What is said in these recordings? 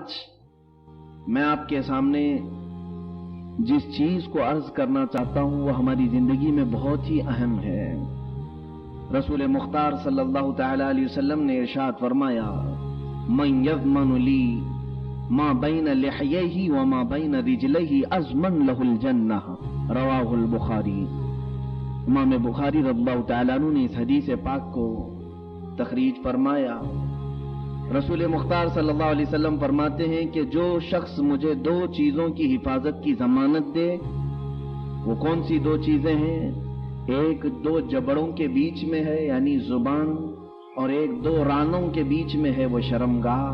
آج میں آپ کے سامنے جس چیز کو عرض کرنا چاہتا ہوں وہ ہماری زندگی میں بہت ہی اہم ہے۔ رسول مختار صلی اللہ تعالی علیہ وسلم نے ارشاد فرمایا، من یضمن لی ما بین لحییہ وما بین رجلیہ ازمن لہ الجنہ، رواہ البخاری۔ امام بخاری رضی اللہ تعالیٰ عنہ نے اس حدیث پاک کو تخریج فرمایا۔ رسول مختار صلی اللہ علیہ وسلم فرماتے ہیں کہ جو شخص مجھے دو چیزوں کی حفاظت کی ضمانت دے، وہ کون سی دو چیزیں ہیں؟ ایک دو جبڑوں کے بیچ میں ہے یعنی زبان، اور ایک دو رانوں کے بیچ میں ہے وہ شرمگاہ،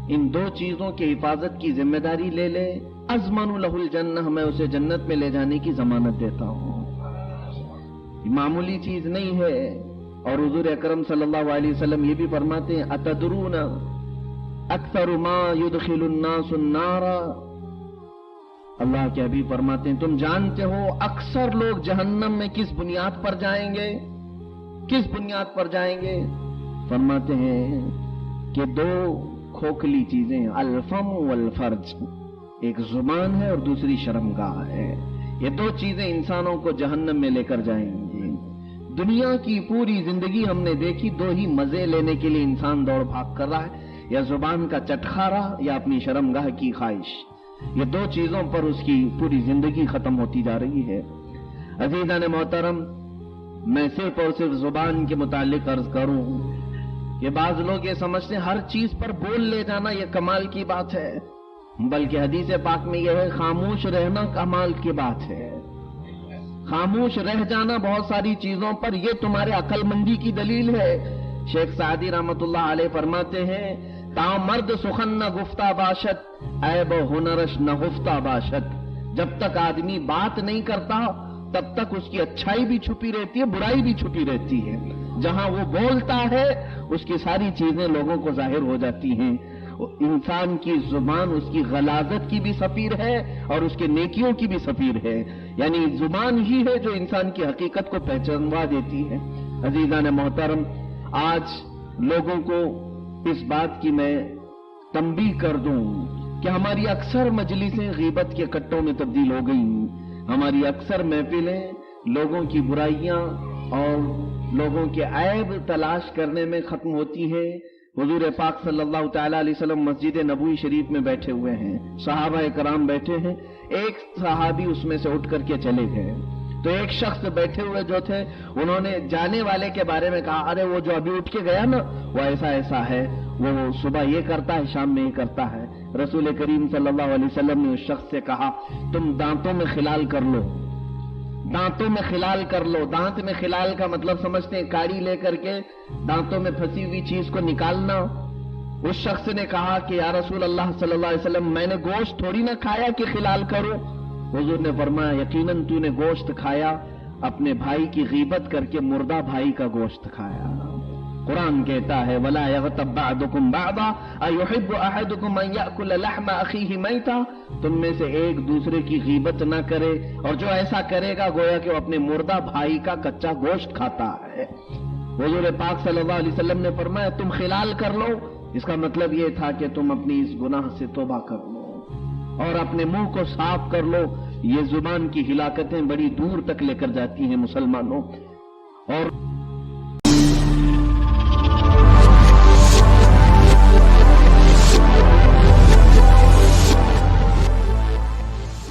ان دو چیزوں کی حفاظت کی ذمہ داری لے لے، اضمن لہ الجنہ، میں اسے جنت میں لے جانے کی ضمانت دیتا ہوں۔ معمولی چیز نہیں ہے۔ اور حضور اکرم صلی اللہ علیہ وسلم یہ بھی فرماتے ہیں، اتدرون اکثر ما يدخل الناس النار، اللہ کے حبیب فرماتے ہیں تم جانتے ہو اکثر لوگ جہنم میں کس بنیاد پر جائیں گے؟ کس بنیاد پر جائیں گے؟ فرماتے ہیں کہ دو کھوکھلی چیزیں، الفم والفرج، ایک زبان ہے اور دوسری شرمگاہ ہے۔ یہ دو چیزیں انسانوں کو جہنم میں لے کر جائیں گی۔ دنیا کی پوری زندگی ہم نے دیکھی، دو ہی مزے لینے کے لیے انسان دوڑ بھاگ کر رہا ہے، یا زبان کا چٹخارا یا اپنی شرمگاہ کی خواہش۔ یہ دو چیزوں پر اس کی پوری زندگی ختم ہوتی جا رہی ہے۔ عزیزان محترم، میں صرف اور صرف زبان کے متعلق عرض کروں کہ بعض لوگ یہ سمجھتے ہیں ہر چیز پر بول لے جانا یہ کمال کی بات ہے، بلکہ حدیث پاک میں یہ ہے خاموش رہنا کمال کی بات ہے۔ خاموش رہ جانا بہت ساری چیزوں پر یہ تمہارے عقل مندی کی دلیل ہے۔ شیخ سعدی رحمت اللہ علیہ فرماتے ہیں، تا مرد سخن نہ گفتہ باشد، عیب و ہنرش نہ ہفتہ باشد۔ جب تک آدمی بات نہیں کرتا تب تک اس کی اچھائی بھی چھپی رہتی ہے، برائی بھی چھپی رہتی ہے۔ جہاں وہ بولتا ہے اس کی ساری چیزیں لوگوں کو ظاہر ہو جاتی ہیں۔ انسان کی زبان اس کی غلاظت کی بھی سفیر ہے اور اس کے نیکیوں کی بھی سفیر ہے، یعنی زبان ہی ہے جو انسان کی حقیقت کو پہچانوا دیتی ہے۔ عزیزان محترم، آج لوگوں کو اس بات کی میں تنبیہ کر دوں کہ ہماری اکثر مجلسیں غیبت کے کٹوں میں تبدیل ہو گئیں، ہماری اکثر محفلیں لوگوں کی برائیاں اور لوگوں کے عیب تلاش کرنے میں ختم ہوتی ہیں۔ حضور پاک صلی اللہ تعالی علیہ وسلم مسجد نبوی شریف میں بیٹھے ہوئے ہیں، صحابہ کرام بیٹھے ہیں، ایک صحابی اس میں سے اٹھ کر کے چلے گئے تو ایک شخص بیٹھے ہوئے جو تھے انہوں نے جانے والے کے بارے میں کہا، ارے وہ جو ابھی اٹھ کے گیا نا وہ ایسا ایسا ہے، وہ صبح یہ کرتا ہے شام میں یہ کرتا ہے۔ رسول کریم صلی اللہ علیہ وسلم نے اس شخص سے کہا، تم دانتوں میں خلال کر لو، دانتوں میں خلال کر لو۔ دانت میں خلال کا مطلب سمجھتے ہیں کاڑی لے کر کے دانتوں میں پھنسی ہوئی چیز کو نکالنا۔ اس شخص نے کہا کہ یا رسول اللہ صلی اللہ علیہ وسلم، میں نے گوشت تھوڑی نہ کھایا کہ خلال کرو۔ حضور نے فرمایا، یقیناً تو نے گوشت کھایا، اپنے بھائی کی غیبت کر کے مردہ بھائی کا گوشت کھایا۔ قرآن کہتا ہے، وَلَا يَغْتَبْ بَعْضُكُمْ بَعْضًا أَيُحِبُّ أَحَدُكُمْ أَن يَأْكُلَ لَحْمَ أَخِيهِ مَيْتًا، تم میں سے ایک دوسرے کی غیبت نہ کرے، اور جو ایسا کرے گا گویا کہ وہ اپنے مردہ بھائی کا کچا گوشت کھاتا ہے۔ حضور پاک صلی اللہ علیہ وسلم نے فرمایا، تم خلال کر لو، اس کا مطلب یہ تھا کہ تم اپنی اس گناہ سے توبہ کر لو اور اپنے منہ کو صاف کر لو۔ یہ زبان کی ہلاکتیں بڑی دور تک لے کر جاتی ہیں مسلمانوں۔ اور